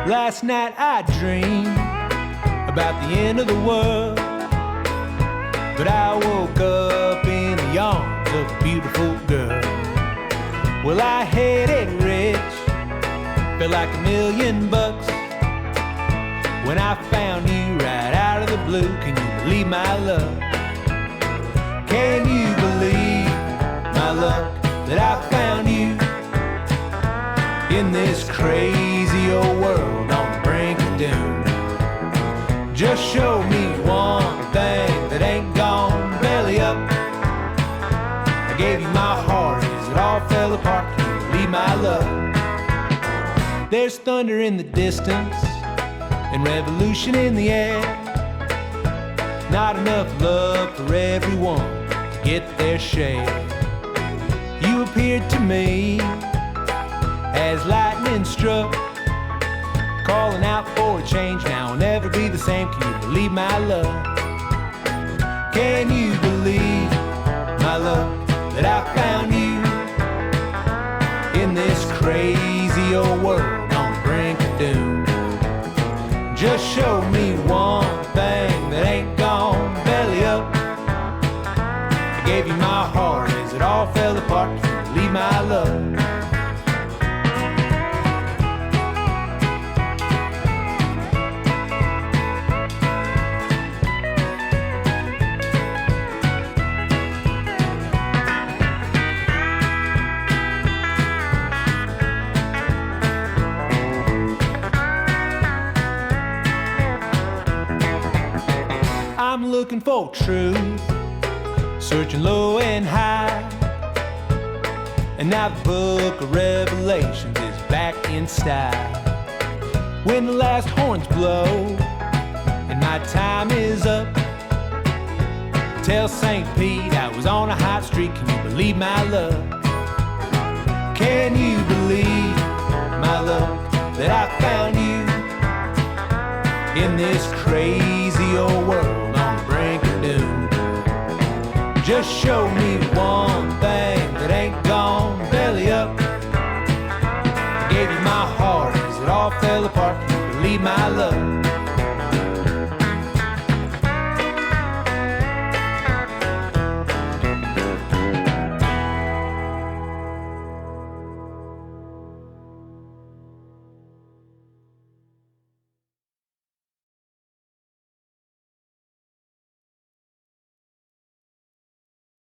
Last night I dreamed about the end of the world, but I woke up in the arms of a beautiful girl. Well, I had it rich, felt like $1,000,000 when I found you right out of the blue. Can you believe my love? Can you believe my luck that I found you in this crazy old world on the brink of doom? Just show me one thing that ain't gone belly up. I gave you my heart as it all fell apart. Can you believe my love? There's thunder in the distance and revolution in the air. Not enough love for everyone to get their share. You appeared to me as lightning struck, calling out for a change. Now I'll never be the same. Can you believe my love? Can you believe my love that I found you in this crazy old world on the brink of doom? Just show me one thing that ain't gone belly up. I gave you my heart as it all fell apart. Can you believe my love? I'm looking for truth, searching low and high. And now the book of Revelations is back in style. When the last horns blow and my time is up, tell St. Pete I was on a hot streak. Can you believe my love? Can you believe my love that I found you in this crazy old world? Just show me one thing that ain't gone belly up. I gave you my heart as it all fell apart. Can you believe my love?